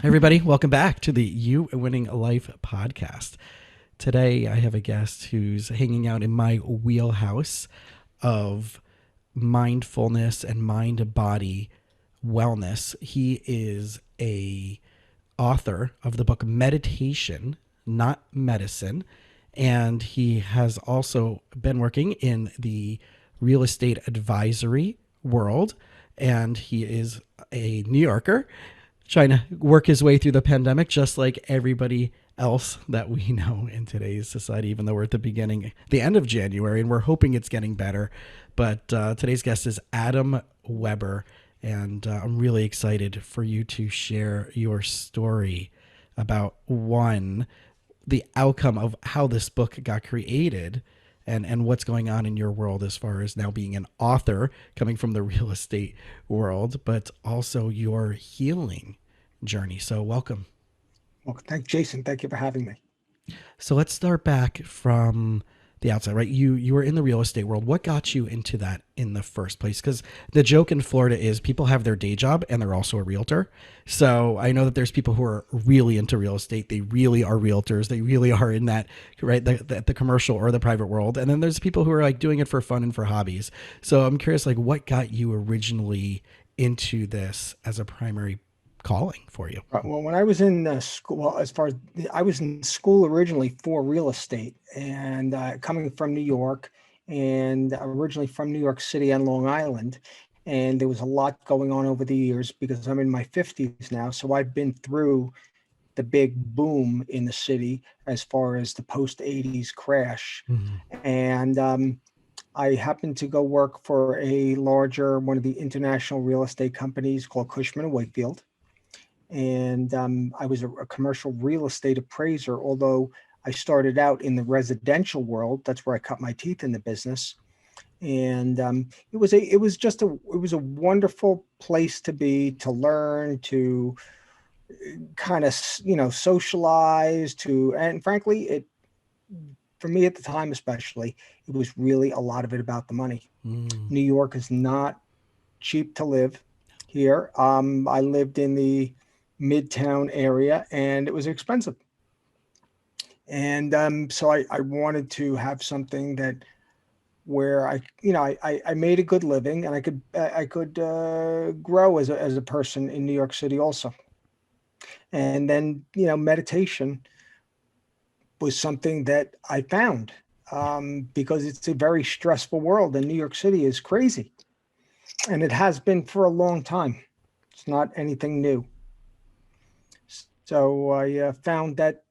everybody. Welcome back to the You Winning Life podcast. Today, I have a guest who's hanging out in my wheelhouse of mindfulness and mind-body wellness. He is a author of the book Meditation, Not Medicine, and he has also been working in the real estate advisory world, and he is a New Yorker trying to work his way through the pandemic, just like everybody else that we know in today's society, even though we're at the end of January, and we're hoping it's getting better. But today's guest is Adam Weber, and I'm really excited for you to share your story about, one, the outcome of how this book got created, and what's going on in your world as far as now being an author coming from the real estate world, but also your healing journey. So welcome. Well, Jason. Thank you for having me. So let's start back from the outside, right? You were in the real estate world. What got you into that in the first place? Because the joke in Florida is people have their day job and they're also a realtor. So I know that there's people who are really into real estate. They really are realtors. They really are in that, right, the commercial or the private world. And then there's people who are like doing it for fun and for hobbies. So I'm curious, like, what got you originally into this as a primary calling for you? Well, when I was in school, I was in school originally for real estate, and coming from New York, and originally from New York City and Long Island, and there was a lot going on over the years because I'm in my 50s now, so I've been through the big boom in the city as far as the post 80s crash, and I happened to go work for one of the international real estate companies called Cushman and Wakefield. And I was a commercial real estate appraiser, although I started out in the residential world. That's where I cut my teeth in the business. And it was a wonderful place to be, to learn, to kind of, socialize, and frankly, for me at the time, especially, it was really a lot of it about the money. New York is not cheap to live here. I lived in the Midtown area, and it was expensive. And so I wanted to have something that where I made a good living, and I could grow as a person in New York City also. And then meditation was something that I found because it's a very stressful world, and New York City is crazy, and it has been for a long time. It's not anything new. So I found that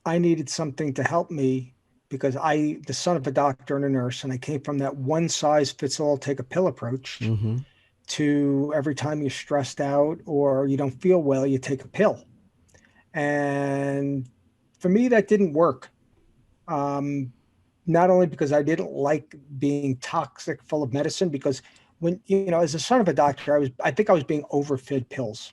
I needed something to help me because the son of a doctor and a nurse, and I came from that one size fits all, take a pill approach to every time you're stressed out or you don't feel well, you take a pill. And for me, that didn't work. Not only because I didn't like being toxic, full of medicine, because when, as a son of a doctor, I think I was being overfed pills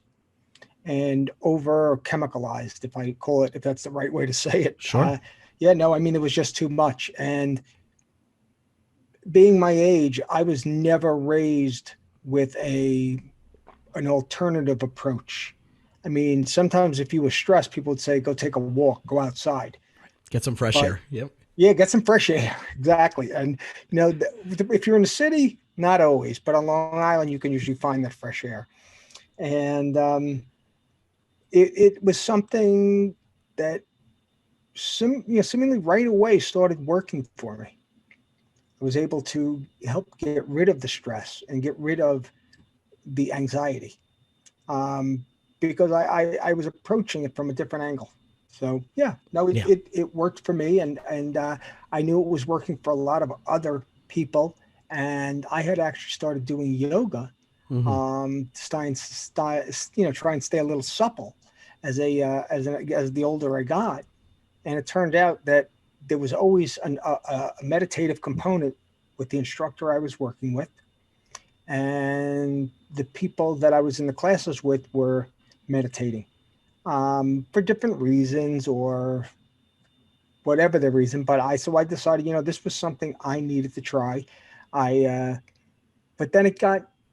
and over chemicalized, if that's the right way to say it. Sure. Yeah, no, I mean, it was just too much. And being my age, I was never raised with an alternative approach. I mean, sometimes if you were stressed, people would say, go take a walk, go outside. Get some fresh air. Yep. Yeah, get some fresh air. Exactly. And, if you're in the city, not always, but on Long Island, you can usually find that fresh air. And it was something that seemingly right away started working for me. I was able to help get rid of the stress and get rid of the anxiety because I was approaching it from a different angle. So yeah, no, it worked for me, and I knew it was working for a lot of other people. And I had actually started doing yoga, try and stay a little supple as the older I got. And it turned out that there was always a meditative component with the instructor I was working with, and the people that I was in the classes with were meditating for different reasons or whatever the reason. But I decided, this was something I needed to try. But then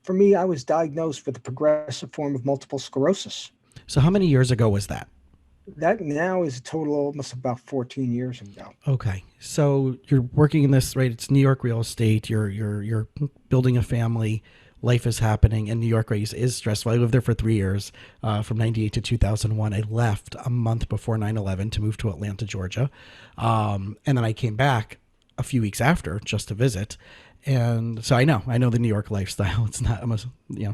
for me, I was diagnosed with a progressive form of multiple sclerosis. So how many years ago was that? That now is a total almost about 14 years ago. Okay. So you're working in this, right? It's New York real estate. You're building a family. Life is happening, and New York, right, is stressful. I lived there for 3 years, from '98 to 2001. I left a month before 9/11 to move to Atlanta, Georgia, and then I came back a few weeks after just to visit. And so I know the New York lifestyle. It's not, I'm a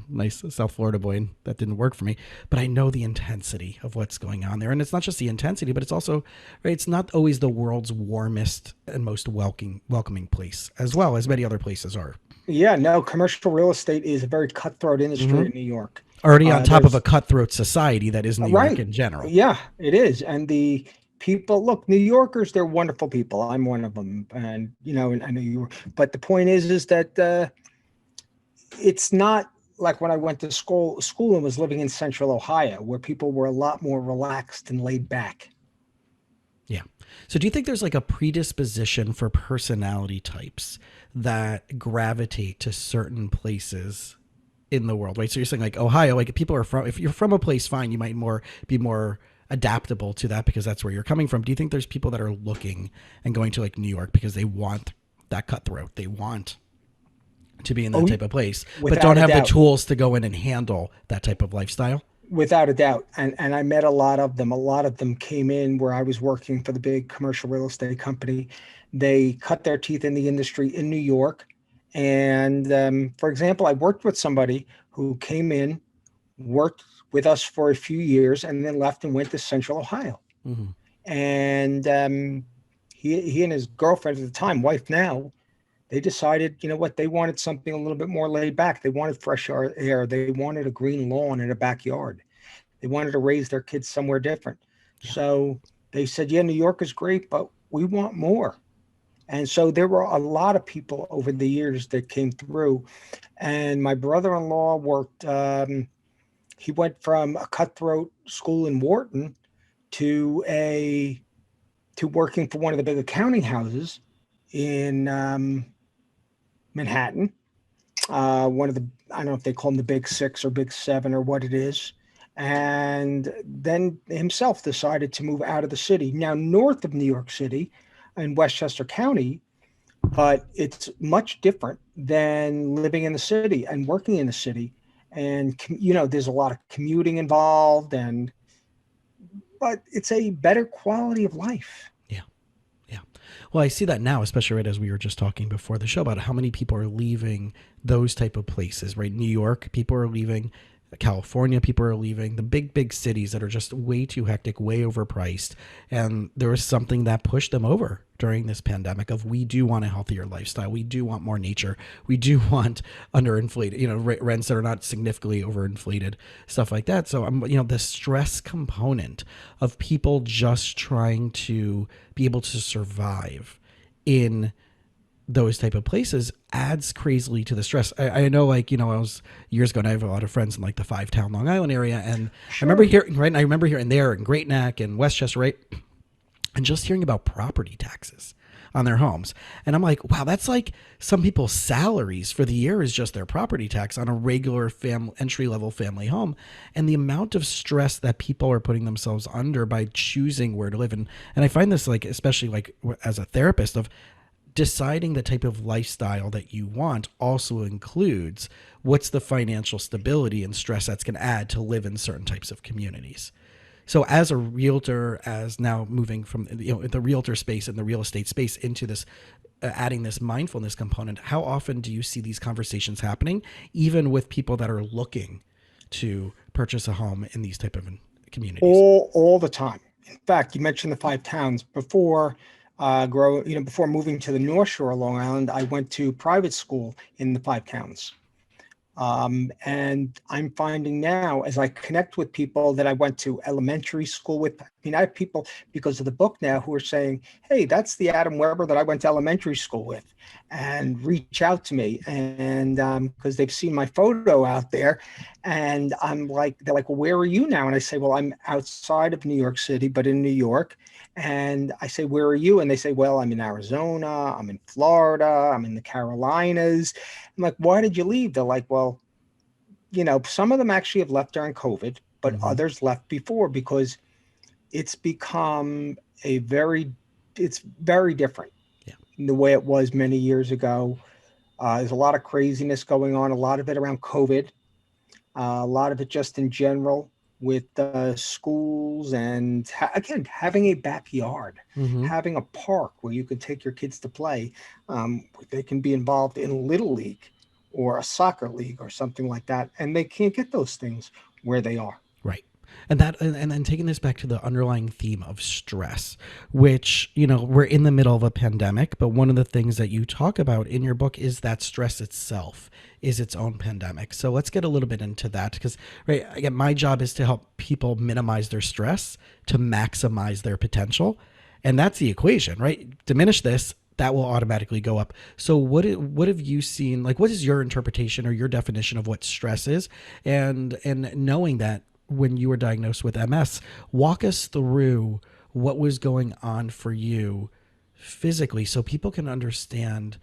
nice South Florida boy, and that didn't work for me. But I know the intensity of what's going on there, and it's not just the intensity, but it's also, right, it's not always the world's warmest and most welcoming place, as well as many other places are. Yeah, no, commercial real estate is a very cutthroat industry Hmm. in New York. Already on top of a There's cutthroat society that is New York right. in general. Yeah, it is. And the people, look, New Yorkers, they're wonderful people. I'm one of them. And, and I know you were, but the point is that it's not like when I went to school and was living in central Ohio, where people were a lot more relaxed and laid back. Yeah. So do you think there's like a predisposition for personality types that gravitate to certain places in the world, right? So you're saying like Ohio, like people are from, if you're from a place, fine, you might be more adaptable to that because that's where you're coming from. Do you think there's people that are looking and going to like New York because they want that cutthroat? They want to be in that Oh, type of place, but don't without a have the doubt. tools to go in and handle that type of lifestyle? Without a doubt. And I met a lot of them. A lot of them came in where I was working for the big commercial real estate company. They cut their teeth in the industry in New York. And for example, I worked with somebody who came in, worked with us for a few years, and then left and went to Central Ohio. Mm-hmm. And he and his girlfriend at the time, wife now, they decided, you know what, they wanted something a little bit more laid back. They wanted fresh air. They wanted a green lawn in a backyard. They wanted to raise their kids somewhere different. Yeah. So they said, yeah, New York is great, but we want more. And so there were a lot of people over the years that came through. And my brother-in-law worked, he went from a cutthroat school in Wharton to a to working for one of the big accounting houses in Manhattan. One of the, I don't know if they call them the big six or big seven or what it is. And then himself decided to move out of the city, now north of New York City in Westchester County, but it's much different than living in the city and working in the city. And, there's a lot of commuting involved, but it's a better quality of life. Yeah. Yeah. Well, I see that now, especially right as we were just talking before the show about how many people are leaving those type of places, right? New York, people are leaving. California, people are leaving. The big cities that are just way too hectic, way overpriced. And there was something that pushed them over during this pandemic of we do want a healthier lifestyle. We do want more nature. We do want underinflated, rents that are not significantly overinflated, stuff like that. So, the stress component of people just trying to be able to survive in those type of places adds crazily to the stress. I know, like, I was years ago and I have a lot of friends in like the Five Town Long Island area. And Sure. I remember hearing there in Great Neck and Westchester, right? And just hearing about property taxes on their homes. And I'm like, wow, that's like some people's salaries for the year is just their property tax on a regular entry level family home. And the amount of stress that people are putting themselves under by choosing where to live. And I find this, like, especially like as a therapist, of deciding the type of lifestyle that you want also includes what's the financial stability and stress that's going to add to live in certain types of communities. So as a realtor, as now moving from the realtor space and the real estate space into this, adding this mindfulness component, how often do you see these conversations happening, even with people that are looking to purchase a home in these type of communities? All the time. In fact, you mentioned the five towns before. Before moving to the North Shore of Long Island, I went to private school in the five towns. And I'm finding now, as I connect with people that I went to elementary school with, I mean, I have people because of the book now who are saying, hey, that's the Adam Weber that I went to elementary school with, and reach out to me. And because they've seen my photo out there. And they're like, well, where are you now? And I say, well, I'm outside of New York City, but in New York. And I say, where are you? And they say, well, I'm in Arizona, I'm in Florida, I'm in the Carolinas. I'm like, why did you leave? They're like, well, some of them actually have left during COVID, but Mm-hmm. others left before because it's become a very, it's very different Yeah. in the way it was many years ago. There's a lot of craziness going on, a lot of it around COVID, a lot of it just in general with schools and again having a backyard, Mm-hmm. having a park where you can take your kids to play. They can be involved in little league or a soccer league or something like that, and they can't get those things where they are. Right. And then taking this back to the underlying theme of stress, which, you know, we're in the middle of a pandemic, but one of the things that you talk about in your book is that stress itself is its own pandemic. So let's get a little bit into that because, right, again, my job is to help people minimize their stress to maximize their potential. And that's the equation, right? Diminish this, that will automatically go up. So what have you seen? Like, what is your interpretation or your definition of what stress is? And knowing that when you were diagnosed with MS, walk us through what was going on for you physically, so people can understand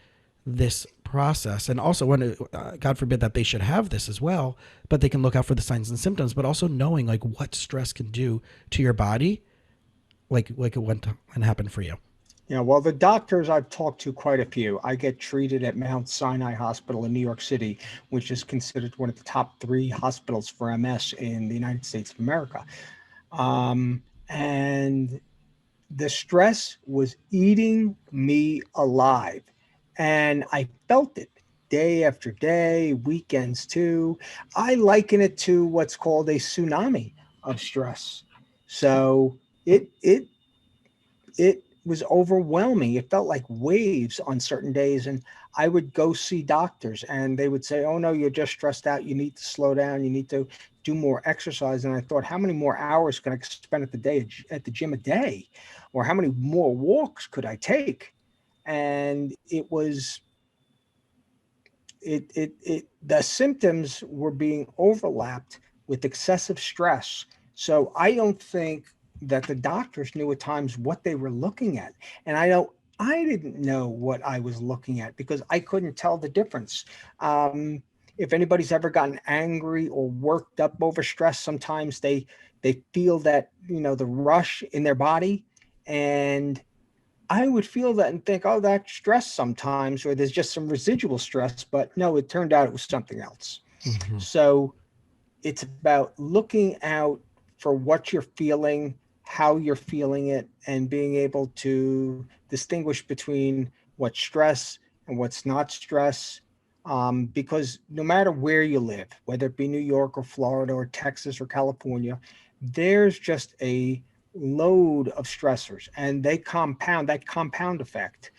this process. And also, when God forbid that they should have this as well, but they can look out for the signs and symptoms. But also knowing like what stress can do to your body, like it went and happened for you. Yeah, well, the doctors I've talked to quite a few. I get treated at Mount Sinai Hospital in New York City, which is considered one of the top three hospitals for MS in the United States of America. And the stress was eating me alive. And I felt it day after day, weekends too. I liken it to what's called a tsunami of stress. So it was overwhelming. It felt like waves on certain days. And I would go see doctors and they would say, "Oh no, you're just stressed out. You need to slow down. You need to do more exercise." And I thought, how many more hours can I spend at the gym a day? Or how many more walks could I take? And the symptoms were being overlapped with excessive stress. So I don't think that the doctors knew at times what they were looking at. And I didn't know what I was looking at because I couldn't tell the difference. Um, if anybody's ever gotten angry or worked up over stress, sometimes they feel that, the rush in their body, and I would feel that and think, oh, that's stress sometimes, or there's just some residual stress. But no, it turned out it was something else. Mm-hmm. So it's about looking out for what you're feeling, how you're feeling it, and being able to distinguish between what's stress and what's not stress. Because no matter where you live, whether it be New York or Florida or Texas or California, there's just a load of stressors, and they compound that compound effect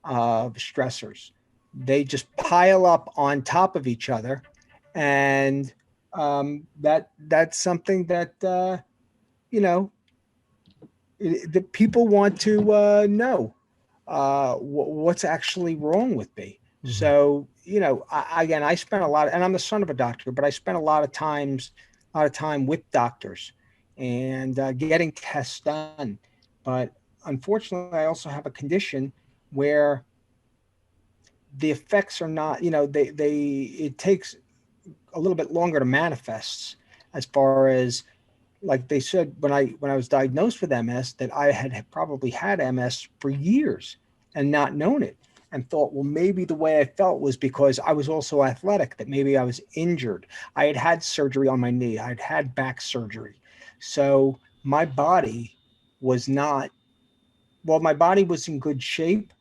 of stressors. They just pile up on top of each other, and that's something that you know the people want to know what's actually wrong with me. Mm-hmm. So again, I spent a lot, and I'm the son of a doctor, but I spent a lot of time with doctors and getting tests done. But unfortunately, I also have a condition where the effects are not, they it takes a little bit longer to manifest, as far as, like they said when I was diagnosed with MS, that I had probably had MS for years and not known it, and thought, well, maybe the way I felt was because I was also athletic, that maybe I was injured. I had had surgery on my knee. I'd had back surgery. So my body was not, well, my body was in good shape.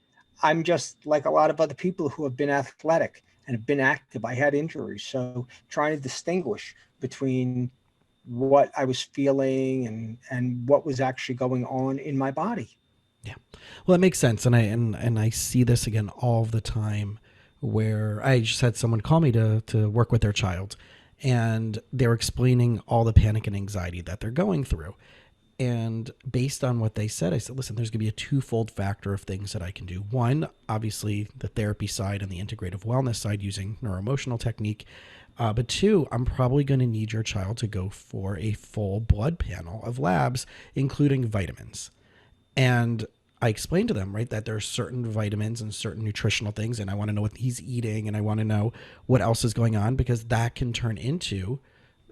I'm just like a lot of other people who have been athletic and have been active. I had injuries. So trying to distinguish between what I was feeling and what was actually going on in my body. Yeah. Well, that makes sense. And I see this again all the time where I just had someone call me to work with their child, and they were explaining all the panic and anxiety that they're going through. And based on what they said, I said, listen, there's going to be a twofold factor of things that I can do. One, obviously, the therapy side and the integrative wellness side using neuroemotional technique. But two, I'm probably going to need your child to go for a full blood panel of labs, including vitamins. And I explained to them, right, that there are certain vitamins and certain nutritional things, and I want to know what he's eating, and I want to know what else is going on, because that can turn into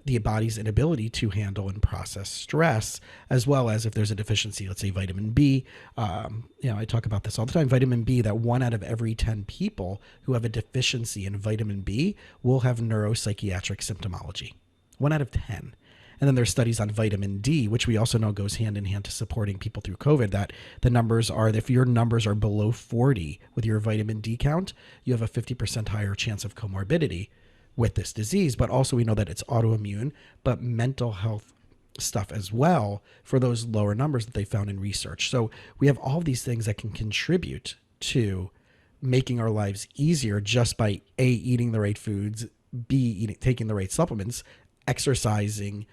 the body's inability to handle and process stress, as well as if there's a deficiency, let's say vitamin B. I talk about this all the time. Vitamin B, that 1 out of every 10 people who have a deficiency in vitamin B will have neuropsychiatric symptomology. 1 out of 10. And then there's studies on vitamin D, which we also know goes hand in hand to supporting people through COVID, that the numbers are, if your numbers are below 40 with your vitamin D count, you have a 50% higher chance of comorbidity with this disease. But also we know that it's autoimmune, but mental health stuff as well for those lower numbers that they found in research. So we have all these things that can contribute to making our lives easier just by A, eating the right foods, B, taking the right supplements, exercising,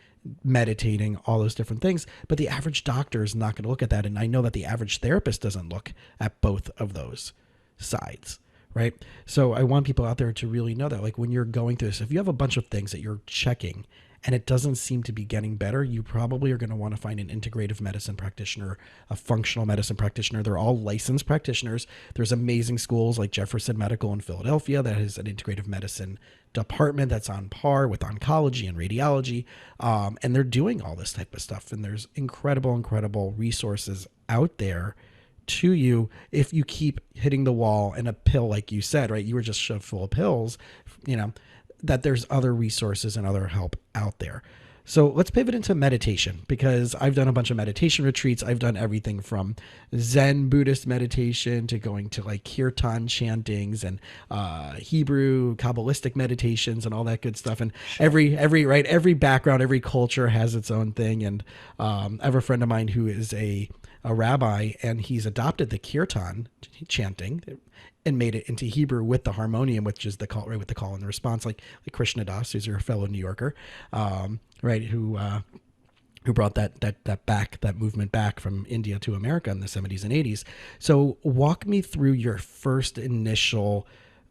meditating, all those different things. But the average doctor is not going to look at that. And I know that the average therapist doesn't look at both of those sides, right? So I want people out there to really know that, like, when you're going through this, if you have a bunch of things that you're checking and it doesn't seem to be getting better, you probably are going to want to find an integrative medicine practitioner, a functional medicine practitioner. They're all licensed practitioners. There's amazing schools like Jefferson Medical in Philadelphia that has an integrative medicine department that's on par with oncology and radiology. And they're doing all this type of stuff. And there's incredible resources out there to you if you keep hitting the wall and a pill, like you said, right? You were just shoved full of pills, that there's other resources and other help out there. So let's pivot into meditation, because I've done a bunch of meditation retreats. I've done everything from Zen Buddhist meditation to going to like kirtan chantings and Hebrew Kabbalistic meditations and all that good stuff. And every background, every culture has its own thing. And I have a friend of mine who is a rabbi, and he's adopted the kirtan chanting and made it into Hebrew with the harmonium, which is the call, right, with the call and the response, like Krishna Das, who's your fellow New Yorker, right, who brought that movement back from India to America in the 70s and 80s. So walk me through your first initial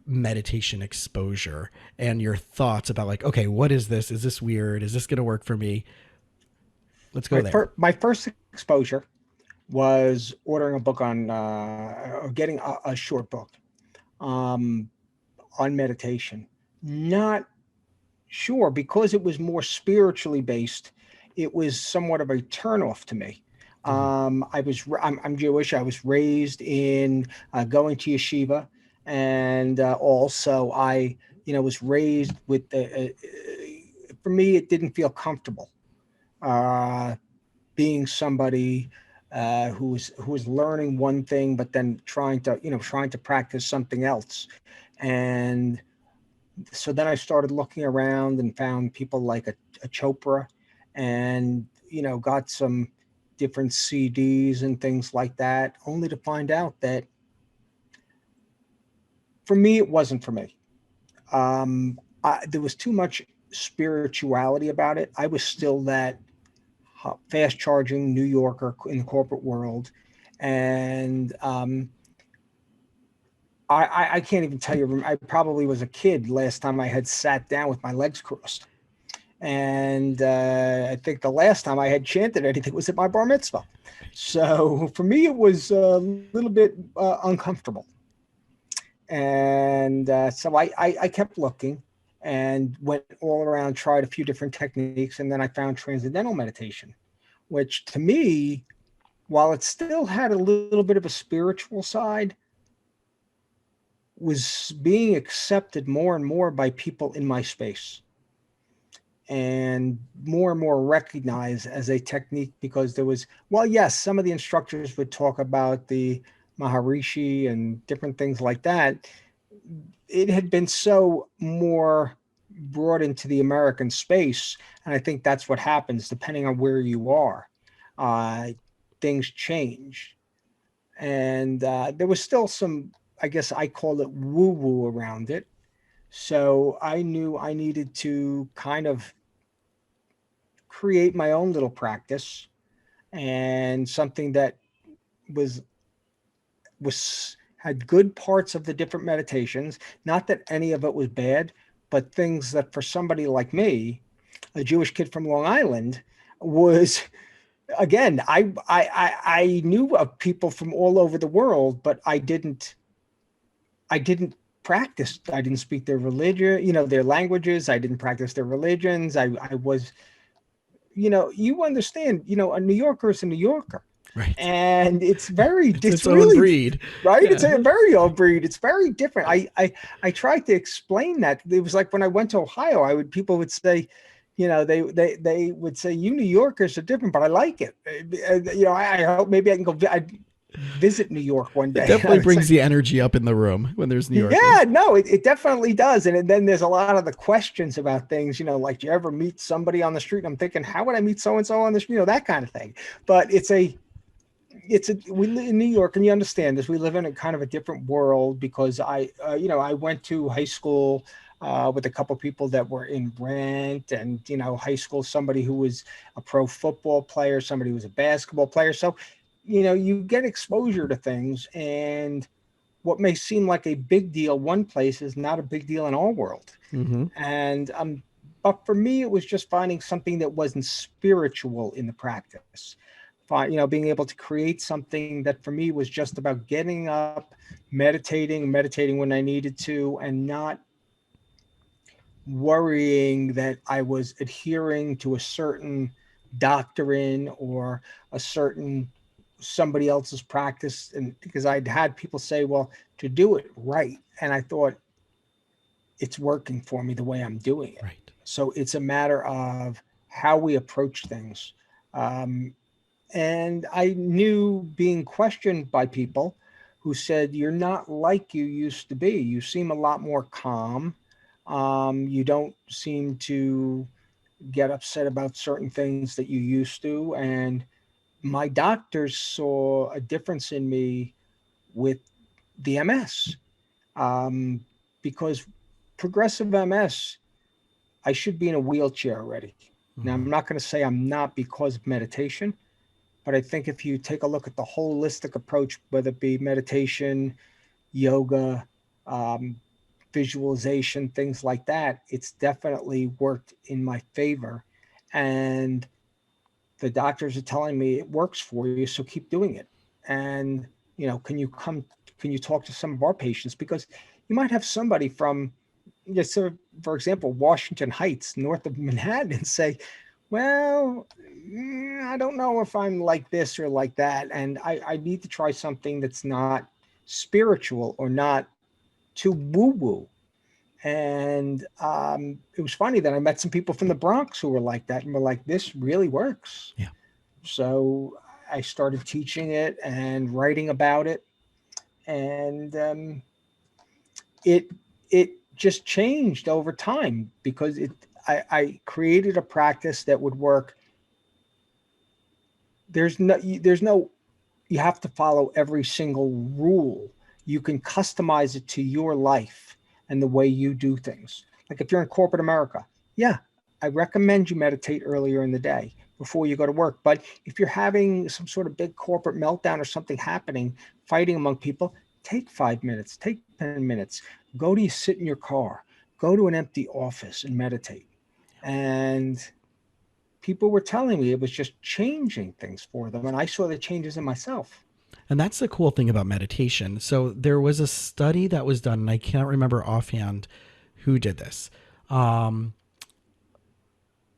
meditation exposure and your thoughts about, like, okay, what is this? Is this weird? Is this going to work for me? Let's go there. My first exposure was ordering a book on, or getting a short book on meditation. Not sure, because it was more spiritually based, it was somewhat of a turnoff to me. I'm Jewish. I was raised in going to yeshiva, and also I was raised with for me, it didn't feel comfortable being somebody who was learning one thing, but then trying to practice something else. And so then I started looking around and found people like a Chopra, and got some different CDs and things like that, only to find out that for me it wasn't for me. There was too much spirituality about it. I was still that fast charging New Yorker in the corporate world. And I can't even tell you, I probably was a kid last time I had sat down with my legs crossed. And I think the last time I had chanted anything was at my bar mitzvah. So for me, it was a little bit uncomfortable. And so I kept looking and went all around, tried a few different techniques, and then I found transcendental meditation, which to me, while it still had a little bit of a spiritual side, was being accepted more and more by people in my space, and more recognized as a technique, because there was, well, yes, some of the instructors would talk about the Maharishi and different things like that. It had been so more brought into the American space, and I think that's what happens depending on where you are. Things change, and there was still some, I guess I call it woo-woo around it. So I knew I needed to kind of create my own little practice, and something that was had good parts of the different meditations. Not that any of it was bad, but things that for somebody like me, a Jewish kid from Long Island, was, again, I knew of people from all over the world, but I didn't practiced. I didn't speak their religion, their languages. I didn't practice their religions. I was, you understand, a New Yorker is a New Yorker. Right. And It's it's its own really, breed. right. It's Yeah. a very old breed. It's very different. I tried to explain that. It was like when I went to Ohio, people would say, they would say, you New Yorkers are different, but I like it. I hope maybe I can go, I visit New York one It day. definitely brings the energy up in the room when there's New Yeah, Yorkers. no, it definitely does. And then there's a lot of the questions about things, like, do you ever meet somebody on the street? And I'm thinking, how would I meet so-and-so on the street? That kind of thing. But we live in New York, and you understand this. We live in a kind of a different world because I went to high school with a couple people that were in rent, and high school, somebody who was a pro football player, somebody who was a basketball player. So, you get exposure to things, and what may seem like a big deal one place is not a big deal in our world. Mm-hmm. And but for me, it was just finding something that wasn't spiritual in the practice. Being able to create something that for me was just about getting up, meditating when I needed to, and not worrying that I was adhering to a certain doctrine or a certain somebody else's practice. And because I'd had people say, well, to do it right. And I thought, it's working for me the way I'm doing it. Right. So it's a matter of how we approach things. Um, and I knew, being questioned by people who said, you're not like you used to be. You seem a lot more calm. You don't seem to get upset about certain things that you used to. And my doctors saw a difference in me with the MS, um, because progressive MS, I should be in a wheelchair already. Now, I'm Mm-hmm. not going to say I'm not because of meditation, but I think if you take a look at the holistic approach, whether it be meditation, yoga, um, visualization, things like that, it's definitely worked in my favor. And the doctors are telling me it works for you, so keep doing it. And can you talk to some of our patients, because you might have somebody from, so for example, Washington Heights, north of Manhattan, and say, well, I don't know if I'm like this or like that, and I need to try something that's not spiritual or not too woo woo. And it was funny that I met some people from the Bronx who were like that and were like, this really works. Yeah. So I started teaching it and writing about it. And it it just changed over time because I created a practice that would work. There's no you have to follow every single rule. You can customize it to your life and the way you do things. Like if you're in corporate America, yeah, I recommend you meditate earlier in the day before you go to work. But if you're having some sort of big corporate meltdown or something happening, fighting among people, take 5 minutes, take 10 minutes, go to sit in your car, go to an empty office and meditate. And people were telling me it was just changing things for them. And I saw the changes in myself. And that's the cool thing about meditation. So there was a study that was done, and I can't remember offhand who did this. Um,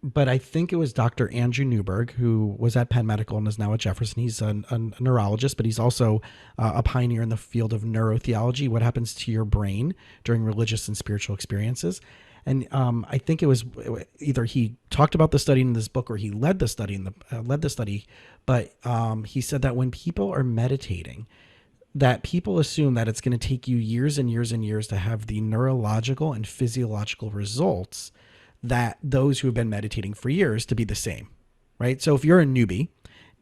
but I think it was Dr. Andrew Newberg, who was at Penn Medical and is now at Jefferson. He's a neurologist, but he's also a pioneer in the field of neurotheology, what happens to your brain during religious and spiritual experiences. And I think it was either he talked about the study in this book or he led the study led the study. But he said that when people are meditating, that people assume that it's going to take you years and years and years to have the neurological and physiological results that those who have been meditating for years to be the same, right? So if you're a newbie,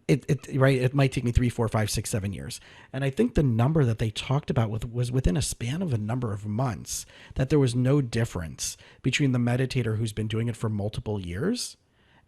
it might take me 3, 4, 5, 6, 7 years. And I think the number that they talked about was within a span of a number of months, that there was no difference between the meditator who's been doing it for multiple years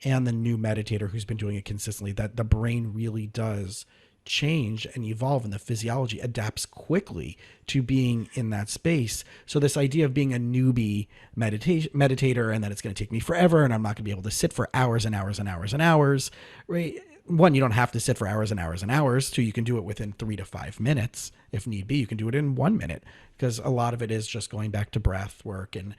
and the new meditator who's been doing it consistently, that the brain really does change and evolve and the physiology adapts quickly to being in that space. So this idea of being a newbie meditator and that it's going to take me forever and I'm not going to be able to sit for hours and hours and hours and hours, right? One, you don't have to sit for hours and hours and hours. Two, you can do it within 3 to 5 minutes if need be. You can do it in 1 minute, because a lot of it is just going back to breath work and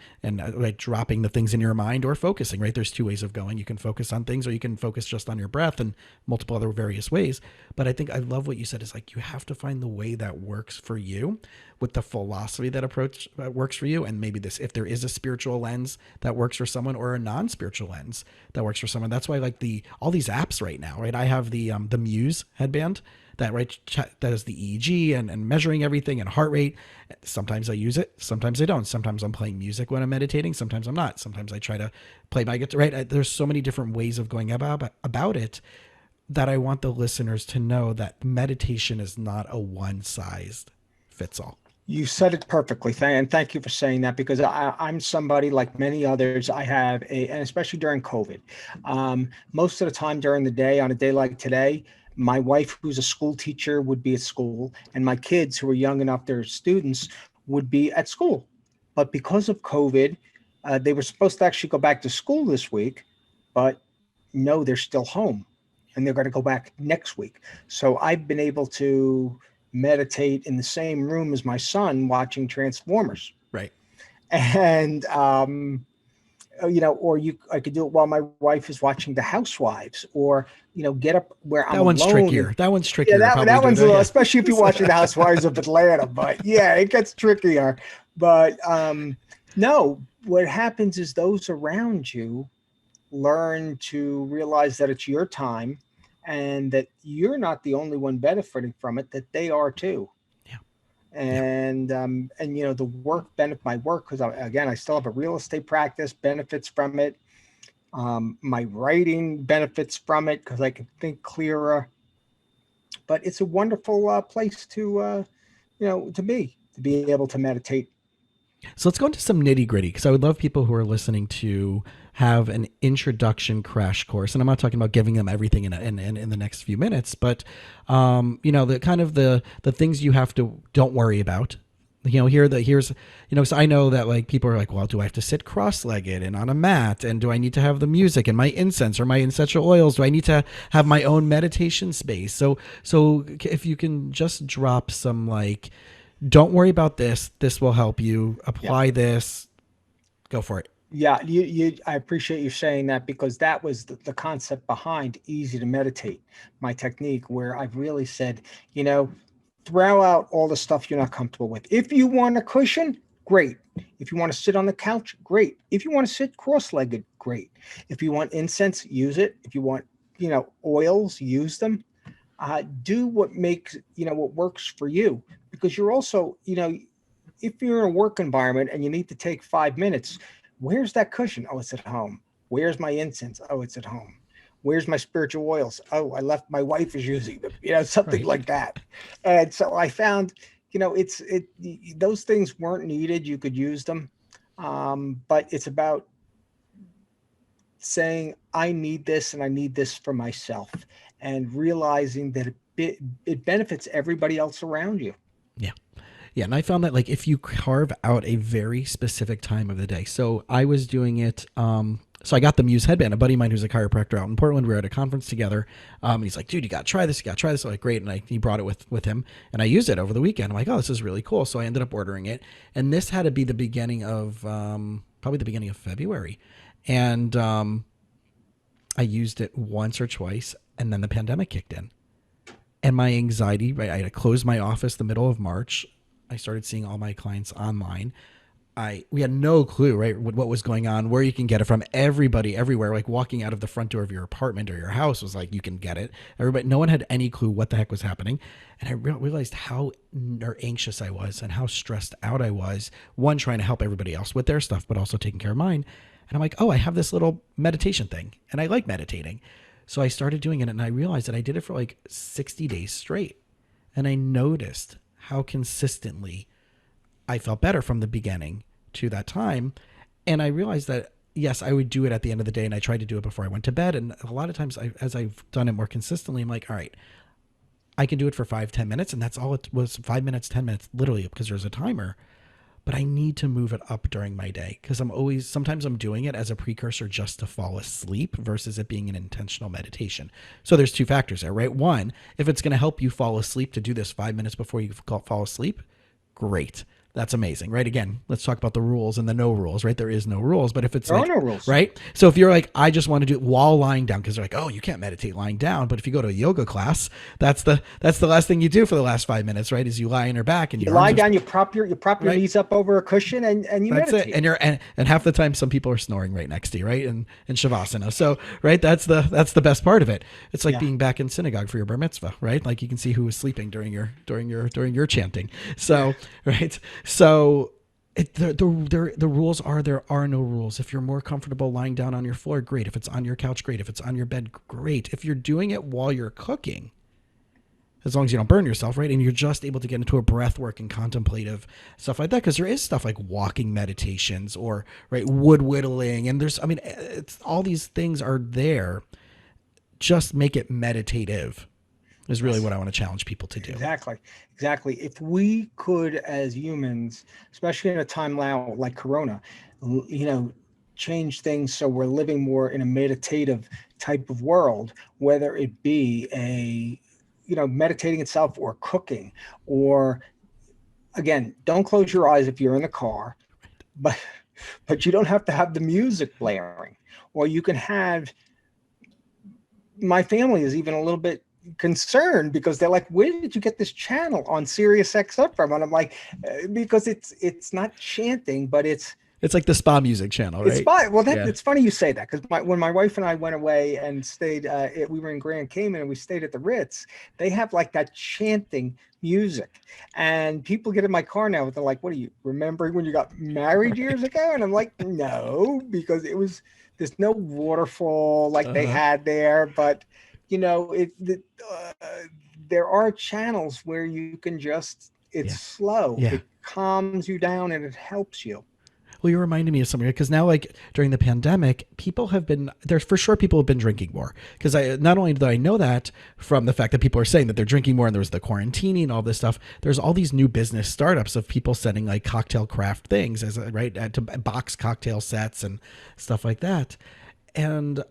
like dropping the things in your mind or focusing, right? There's two ways of going. You can focus on things, or you can focus just on your breath, and multiple other various ways. But I think I love what you said is like, you have to find the way that works for you, with the philosophy that approach works for you. And maybe this, if there is a spiritual lens that works for someone, or a non-spiritual lens that works for someone. That's why I like all these apps right now, right? I have the Muse headband that that is the EEG and measuring everything and heart rate. Sometimes I use it, sometimes I don't. Sometimes I'm playing music when I'm meditating, sometimes I'm not. Sometimes I try to play my guitar, right? There's so many different ways of going about it, that I want the listeners to know that meditation is not a one size fits all. You said it perfectly, and thank you for saying that, because I'm somebody like many others. I have and especially during COVID, most of the time during the day, on a day like today, my wife, who's a school teacher, would be at school, and my kids, who are young enough, they're students, would be at school. But because of COVID, they were supposed to actually go back to school this week, but no, they're still home, and they're going to go back next week. So I've been able to meditate in the same room as my son watching Transformers. Right. And, I could do it while my wife is watching The Housewives, or, get up where I'm alone. That one's trickier. Yeah, that one's a little, especially if you're watching The Housewives of Atlanta. But yeah, it gets trickier. But no, what happens is those around you learn to realize that it's your time, and that you're not the only one benefiting from it, that they are too. Yeah. And the work benefit, my work, because I still have a real estate practice, benefits from it. My writing benefits from it, because I can think clearer. But it's a wonderful place to be able to meditate. So let's go into some nitty gritty, because I would love people who are listening to have an introduction crash course. And I'm not talking about giving them everything in the next few minutes, but the kind of the things you don't worry about. So I know that like people are like, well, do I have to sit cross-legged and on a mat? And do I need to have the music and my incense or my essential oils? Do I need to have my own meditation space? So if you can just drop some like, don't worry about this. This will help you apply this. Go for it. Yeah, I appreciate you saying that, because that was the concept behind Easy to Meditate, my technique, where I've really said, throw out all the stuff you're not comfortable with. If you want a cushion, great. If you want to sit on the couch, great. If you want to sit cross-legged, great. If you want incense, use it. If you want, oils, use them. Do what makes, what works for you, because you're also, if you're in a work environment and you need to take 5 minutes, where's that cushion? Oh, it's at home. Where's my incense? Oh, it's at home. Where's my spiritual oils? Oh, I left, my wife is using them, something like that. And so I found, those things weren't needed. You could use them. But it's about saying, I need this, and I need this for myself, and realizing that it benefits everybody else around you. Yeah. Yeah. And I found that like, if you carve out a very specific time of the day, so I was doing it, so I got the Muse headband. A buddy of mine who's a chiropractor out in Portland, we were at a conference together. He's like, dude, you got to try this. I'm like, great. And he brought it with him, and I used it over the weekend. I'm like, oh, this is really cool. So I ended up ordering it. And this had to be the beginning of, probably the beginning of February. And I used it once or twice, and then the pandemic kicked in. And my anxiety, right? I had to close my office the middle of March. I started seeing all my clients online. We had no clue, right, what was going on, where you can get it from. Everybody, everywhere, like walking out of the front door of your apartment or your house was like, you can get it. No one had any clue what the heck was happening. And I realized how anxious I was and how stressed out I was. One, trying to help everybody else with their stuff, but also taking care of mine. And I'm like, oh, I have this little meditation thing, and I like meditating. So I started doing it, and I realized that I did it for like 60 days straight. And I noticed how consistently I felt better from the beginning to that time. And I realized that, yes, I would do it at the end of the day, and I tried to do it before I went to bed. And a lot of times, as I've done it more consistently, I'm like, all right, I can do it for 5-10 minutes. And that's all it was, 5 minutes, 10 minutes, literally, because there's a timer. but I need to move it up during my day because sometimes I'm doing it as a precursor just to fall asleep versus it being an intentional meditation. So there's two factors there, right? One, if it's going to help you fall asleep to do this 5 minutes before you fall asleep, great. That's amazing, right? Again, let's talk about the rules and the no rules, right? There is no rules, but if it's There are like, no rules. right? So if you're like, I just want to do it while lying down, because they're like, oh, you can't meditate lying down. But if you go to a yoga class, that's the last thing you do for the last 5 minutes, right? Is you lie on your back and You your lie arms down, are, you prop your right? knees up over a cushion, and you That's meditate. it. And half the time some people are snoring right next to you, right? And in Shavasana. So, right, that's the best part of it. It's like being back in synagogue for your bar mitzvah, right? Like you can see who was sleeping during your chanting. So, right. So the rules are there are no rules. If you're more comfortable lying down on your floor, great. If it's on your couch, great. If it's on your bed, great. If you're doing it while you're cooking, as long as you don't burn yourself, right? And you're just able to get into a breath work and contemplative stuff like that. Because there is stuff like walking meditations or, right, wood whittling. And it's all these things are there. Just make it meditative is really what I want to challenge people to do. Exactly. If we could, as humans, especially in a time now like Corona, change things so we're living more in a meditative type of world, whether it be meditating itself or cooking, or again, don't close your eyes if you're in the car, but you don't have to have the music blaring, or you can have. My family is even a little bit concerned because they're like, where did you get this channel on Sirius XM from? And I'm like, because it's not chanting, but it's like the spa music channel, right? It's fine. Well, it's funny you say that, because when my wife and I went away and stayed, we were in Grand Cayman and we stayed at the Ritz. They have like that chanting music, and people get in my car now. They're like, "What are you remembering when you got married years ago?" And I'm like, "No, because there's no waterfall like they had there, but there are channels where you can just slow. Yeah. It calms you down and it helps you." Well, you're reminding me of something, because now, like during the pandemic, people have been drinking more. Because not only do I know that from the fact that people are saying that they're drinking more, and there was the quarantining and all this stuff, there's all these new business startups of people setting like cocktail craft things to box cocktail sets and stuff like that. And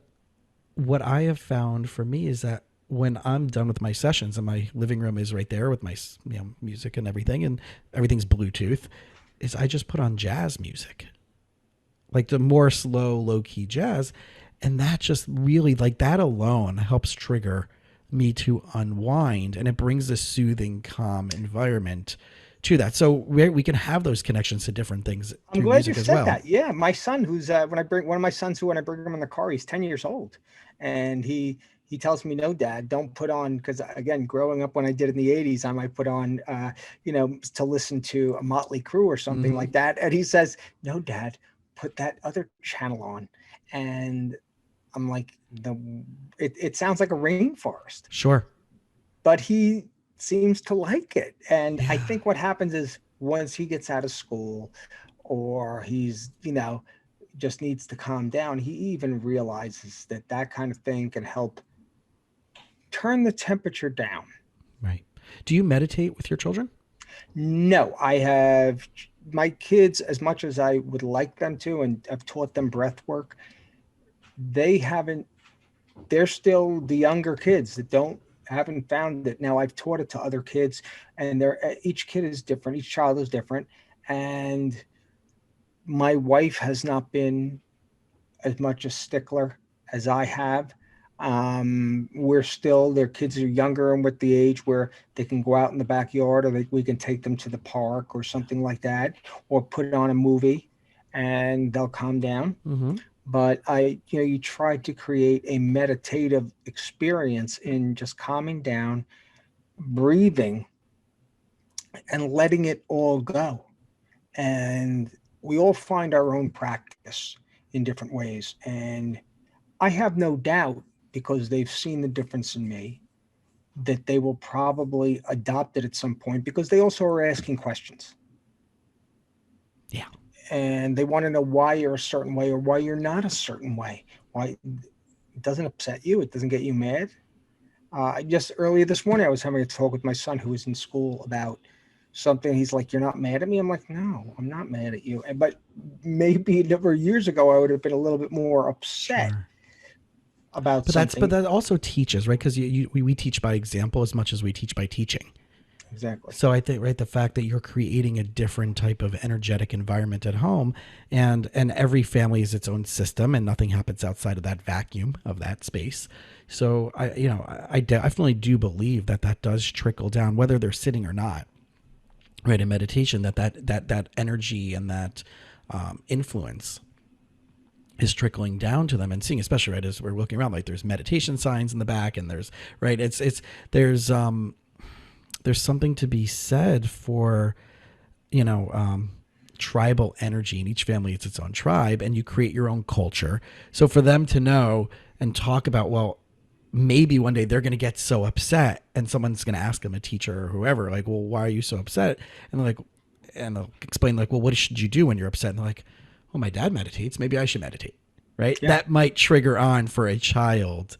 what I have found for me is that when I'm done with my sessions, and my living room is right there with my music and everything's Bluetooth, is I just put on jazz music, like the more slow, low key jazz. And that just really, like that alone helps trigger me to unwind, and it brings this soothing, calm environment to that. So we can have those connections to different things. I'm glad you said that. Yeah. My son, who's when I bring him in the car, he's 10 years old, and he tells me, "No, Dad, don't put on," because again, growing up when I did in the 80s, I might put on, to listen to a Motley Crue or something like that. And he says, "No, Dad, put that other channel on." And I'm like, it sounds like a rainforest. Sure. But he seems to like it. And I think what happens is once he gets out of school, or he's, just needs to calm down, he even realizes that kind of thing can help turn the temperature down. Right. Do you meditate with your children? No, I have my kids, as much as I would like them to, and I've taught them breath work. They're still the younger kids that haven't found it. Now I've taught it to other kids, and each kid is different. Each child is different. And my wife has not been as much a stickler as I have. Their kids are younger and with the age where they can go out in the backyard, or we can take them to the park or something like that, or put on a movie and they'll calm down. But you try to create a meditative experience in just calming down, breathing, and letting it all go. And we all find our own practice in different ways. And I have no doubt, because they've seen the difference in me, that they will probably adopt it at some point, because they also are asking questions. Yeah. And they want to know why you're a certain way or why you're not a certain way. Why it doesn't upset you. It doesn't get you mad. Just earlier this morning, I was having a talk with my son, who was in school, about something. He's like, "You're not mad at me?" I'm like, "No, I'm not mad at you." But maybe a number of years ago, I would have been a little bit more upset Sure. about But something. that also teaches, right? Because we teach by example as much as we teach by teaching. Exactly. So I think, right, the fact that you're creating a different type of energetic environment at home, and every family is its own system, and nothing happens outside of that vacuum of that space. So I definitely do believe that that does trickle down, whether they're sitting or not, right, in meditation. That energy and that influence is trickling down to them and seeing, especially right as we're looking around, like there's meditation signs in the back, and there's right, it's there's something to be said for you know tribal energy. In each family it's its own tribe, and you create your own culture. So for them to know and talk about, well, maybe one day they're going to get so upset and someone's going to ask them, a teacher or whoever, like, well, why are you so upset? And they're like, and they'll explain, like, well, what should you do when you're upset? And they're like, well, my dad meditates, maybe I should meditate, right? Yeah. That might trigger on for a child.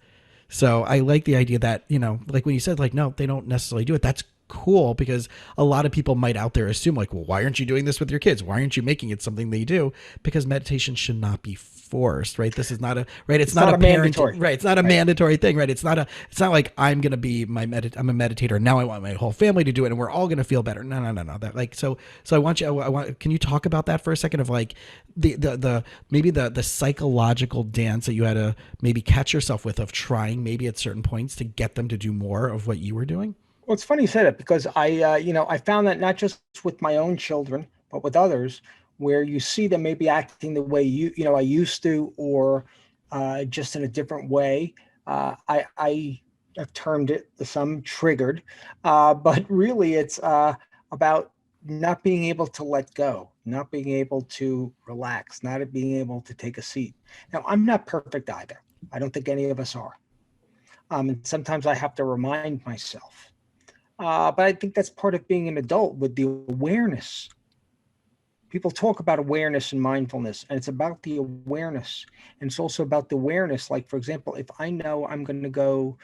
So I like the idea that, like when you said, like, no, they don't necessarily do it. That's cool, because a lot of people might out there assume, like, well, why aren't you doing this with your kids? Why aren't you making it something they do? Because meditation should not be forced, right? This is not a, right. It's not not a a parent, mandatory. right? It's not a Right. mandatory thing, right? It's not like I'm going to be I'm a meditator. Now I want my whole family to do it and we're all going to feel better. No, no, no, no. That, like, so can you talk about that for a second, of like the maybe the psychological dance that you had to maybe catch yourself with, of trying maybe at certain points to get them to do more of what you were doing? Well, it's funny you said it because I found that not just with my own children, but with others, where you see them maybe acting the way I used to, or just in a different way. I have termed it some triggered, but really it's about not being able to let go, not being able to relax, not being able to take a seat. Now, I'm not perfect either. I don't think any of us are. And sometimes I have to remind myself. But I think that's part of being an adult, with the awareness. People talk about awareness and mindfulness, and it's about the awareness. And it's also about the awareness. Like, for example, if I know I'm going to go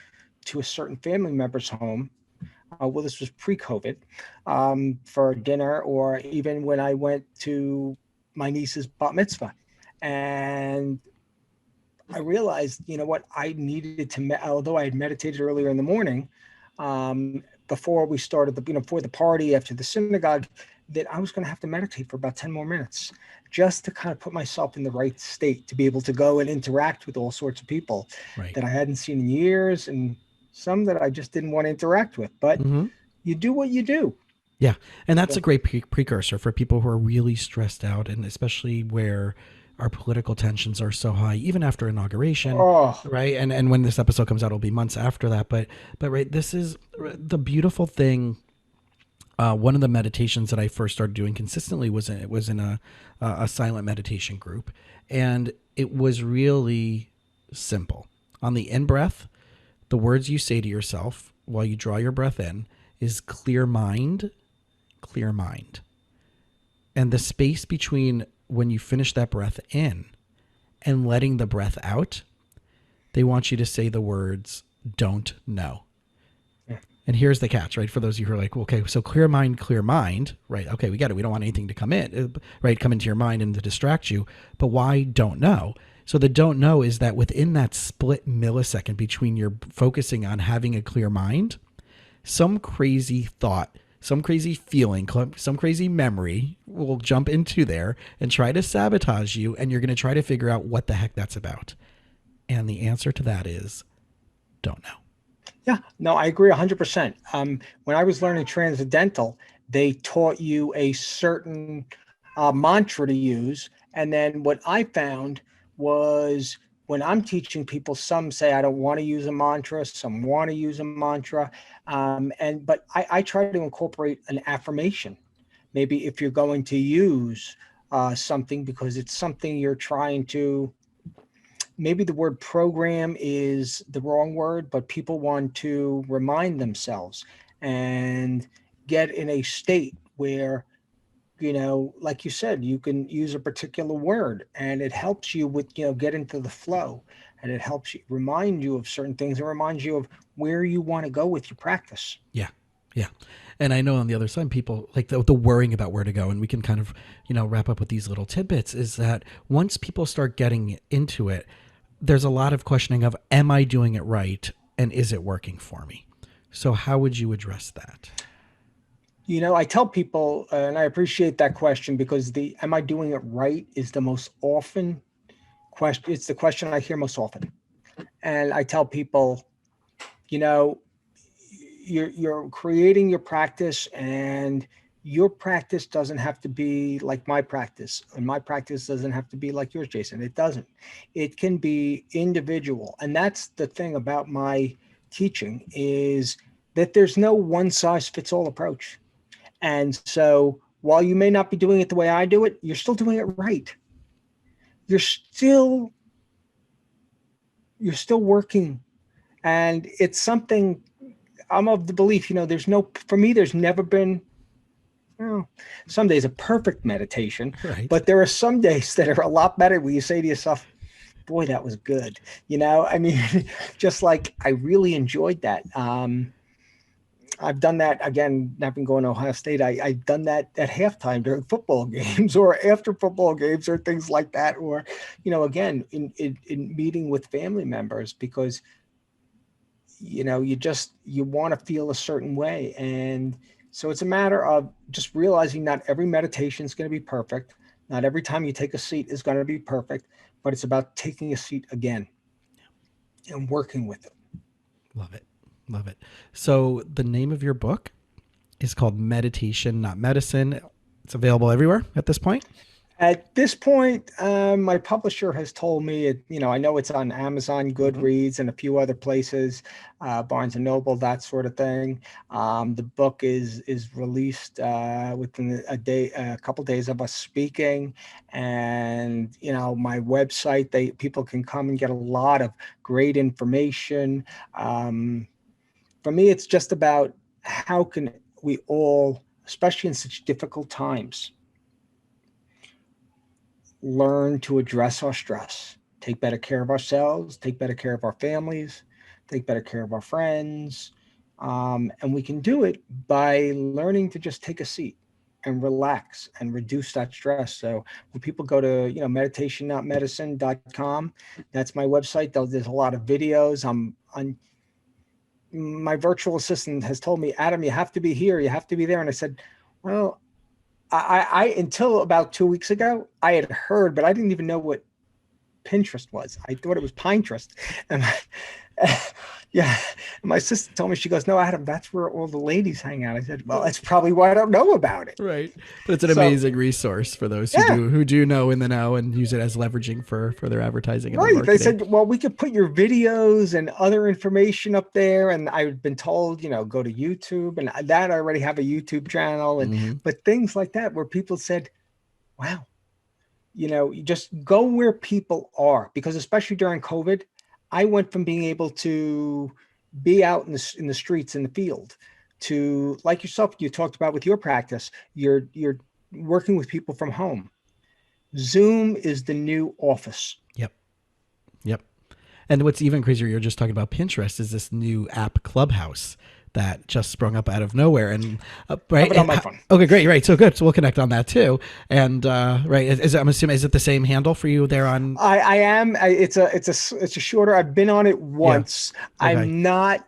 to a certain family member's home, well, this was pre COVID, for dinner, or even when I went to my niece's bat mitzvah. And I realized, you know what, I needed to, although I had meditated earlier in the morning, before we started before the party, after the synagogue, that I was going to have to meditate for about 10 more minutes, just to kind of put myself in the right state to be able to go and interact with all sorts of people Right. that I hadn't seen in years, and some that I just didn't want to interact with. But Mm-hmm. you do what you do. Yeah, and that's Yeah. a great precursor for people who are really stressed out, and especially where our political tensions are so high, even after inauguration, Oh, right? And when this episode comes out, it'll be months after that. But right, this is the beautiful thing. One of the meditations that I first started doing consistently was in a silent meditation group, and it was really simple. On the in breath, the words you say to yourself while you draw your breath in is clear mind, clear mind. And the space between when you finish that breath in and letting the breath out, they want you to say the words, don't know. yeah. And here's the catch, right? For those of you who are like, okay, so clear mind, right? Okay, we get it. We don't want anything to come in, right? Come into your mind and to distract you. But why don't know? So the don't know is that within that split millisecond between your focusing on having a clear mind, some crazy thought, some crazy feeling, some crazy memory will jump into there and try to sabotage you. And you're going to try to figure out what the heck that's about. And the answer to that is don't know. Yeah, no, I agree 100%. When I was learning transcendental, they taught you a certain mantra to use. And then what I found was, when I'm teaching people, some say I don't want to use a mantra, some want to use a mantra. But I try to incorporate an affirmation. Maybe if you're going to use something, because it's something you're trying to, maybe the word program is the wrong word, but people want to remind themselves and get in a state where, like you said, you can use a particular word and it helps you with, get into the flow, and it helps you, remind you of certain things, and reminds you of where you want to go with your practice. Yeah. Yeah. And I know on the other side, people like the worrying about where to go. And we can kind of, wrap up with these little tidbits is that once people start getting into it, there's a lot of questioning of, am I doing it right? And is it working for me? So how would you address that? I tell people, and I appreciate that question because the "Am I doing it right?" is the most often question. It's the question I hear most often, and I tell people, you know, you're creating your practice, and your practice doesn't have to be like my practice, and my practice doesn't have to be like yours, Jason. It doesn't. It can be individual, and that's the thing about my teaching is that there's no one size fits all approach. And so while you may not be doing it the way I do it, you're still doing it right. You're still working. And it's something I'm of the belief, for me, there's never been, well, some days a perfect meditation, Right. but there are some days that are a lot better where you say to yourself, boy, that was good. I mean, just like I really enjoyed that. I've done that again, having gone to Ohio State. I've done that at halftime during football games or after football games or things like that. Or, again, in meeting with family members because, you want to feel a certain way. And so it's a matter of just realizing not every meditation is going to be perfect. Not every time you take a seat is going to be perfect, but it's about taking a seat again and working with it. Love it. Love it. So the name of your book is called Meditation, Not Medicine. It's available everywhere at this point. At this point, my publisher has told me, I know it's on Amazon, Goodreads, and a few other places, Barnes and Noble, that sort of thing. The book is released within a couple days of us speaking, and my website. People can come and get a lot of great information. For me, it's just about how can we all, especially in such difficult times, learn to address our stress, take better care of ourselves, take better care of our families, take better care of our friends. And we can do it by learning to just take a seat and relax and reduce that stress. So when people go to, meditationnotmedicine.com, that's my website. There's a lot of videos. My virtual assistant has told me, Adam, you have to be here. You have to be there. And I said, well, I until about 2 weeks ago, I had heard, but I didn't even know what Pinterest was. I thought it was Pinterest. And yeah, my sister told me, she goes, no, Adam, that's where all the ladies hang out. I said, well, that's probably why I don't know about it. Right. But it's an amazing resource for those who do know in the know and use it as leveraging for their advertising. And right. They said, well, we could put your videos and other information up there. And I've been told, go to YouTube, and that I already have a YouTube channel. And but things like that where people said, wow, you just go where people are, because especially during COVID, I went from being able to be out in the streets, in the field, to, like yourself, you talked about with your practice, you're working with people from home. Zoom is the new office. Yep. And what's even crazier, you're just talking about Pinterest, is this new app, Clubhouse, that just sprung up out of nowhere. And right, on my phone. Okay, great, right. So good. So we'll connect on that too. And right, I'm assuming, is it the same handle for you there on? I am. It's a shorter. I've been on it once. Yeah. Okay.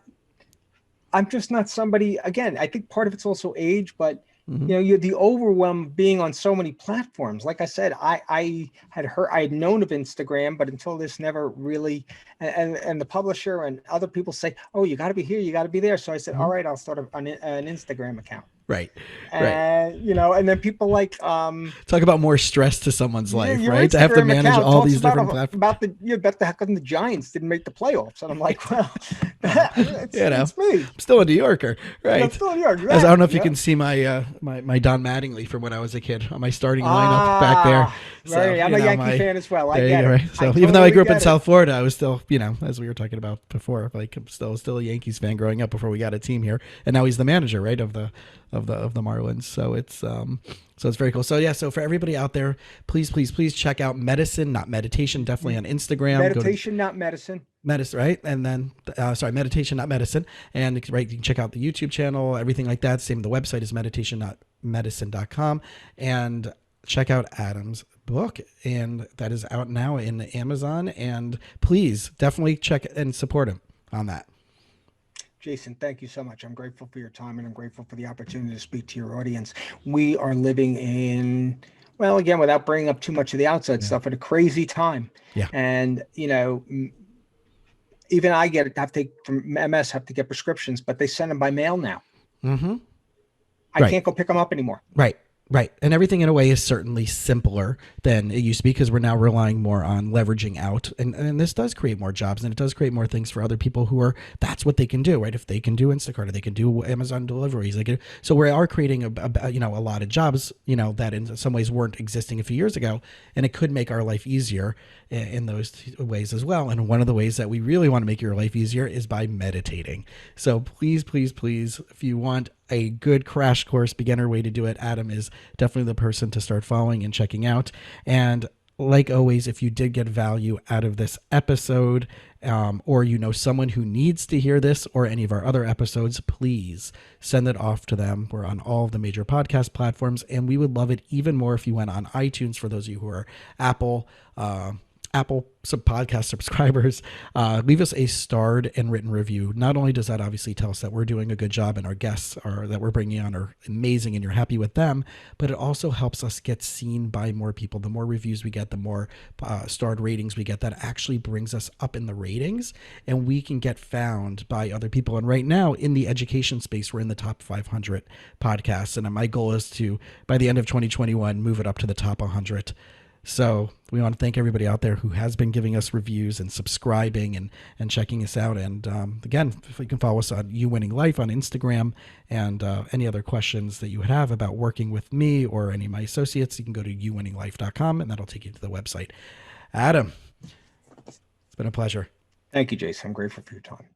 I'm just not somebody. Again, I think part of it's also age, but you're the overwhelm being on so many platforms. Like I said, I had known of Instagram, but until this never really, and the publisher and other people say, oh, you got to be here, you got to be there. So I said, all right, I'll start an Instagram account. Right. And, and then people like, talk about more stress to someo's life, right? To have to manage all these different platforms. About how come the Giants didn't make the playoffs. And I'm like, well, it's me. I'm still a New Yorker, right? I'm still a New Yorker. I don't know if you can see my Don Mattingly from when I was a kid on my starting lineup back there. So, right. I'm a Yankee fan as well. I get it. Right. So even though I grew up in South Florida, I was still, as we were talking about before, like I'm still a Yankees fan growing up before we got a team here. And now he's the manager, right, of the Marlins. So it's very cool. So so for everybody out there, please check out Medicine, Not Meditation, definitely on Instagram. Meditation, Not Medicine. medicine, right? And then, sorry, meditation, not medicine. And right, you can check out the YouTube channel, everything like that. Same, the website is meditation.medicine.com. And check out Adam's book. And that is out now in Amazon. And please definitely check and support him on that. Jason, thank you so much. I'm grateful for your time, and I'm grateful for the opportunity to speak to your audience. We are living in, well, again, without bringing up too much of the outside stuff, at a crazy time. Yeah. And, even I have to, from MS, have to get prescriptions, but they send them by mail now. Mm-hmm. I can't go pick them up anymore. Right. Right. And everything in a way is certainly simpler than it used to be, because we're now relying more on leveraging out. And this does create more jobs, and it does create more things for other people who are, that's what they can do, right? If they can do Instacart, or they can do Amazon deliveries. So we are creating a lot of jobs, that in some ways weren't existing a few years ago. And it could make our life easier in those ways as well. And one of the ways that we really want to make your life easier is by meditating. So please, please, please, if you want a good crash course beginner way to do it, Adam is definitely the person to start following and checking out. And like always, if you did get value out of this episode, or someone who needs to hear this or any of our other episodes, please send it off to them. We're on all of the major podcast platforms, and we would love it even more if you went on iTunes. For those of you who are Apple podcast subscribers, leave us a starred and written review. Not only does that obviously tell us that we're doing a good job and our guests that we're bringing on are amazing and you're happy with them, but it also helps us get seen by more people. The more reviews we get, the more starred ratings we get, that actually brings us up in the ratings, and we can get found by other people. And right now in the education space, we're in the top 500 podcasts, and my goal is to, by the end of 2021, move it up to the top 100. So we want to thank everybody out there who has been giving us reviews and subscribing and checking us out. And again, if you can follow us on You Winning Life on Instagram, and any other questions that you would have about working with me or any of my associates, you can go to youwinninglife.com, and that'll take you to the website. Adam, it's been a pleasure. Thank you, Jason. I'm grateful for your time.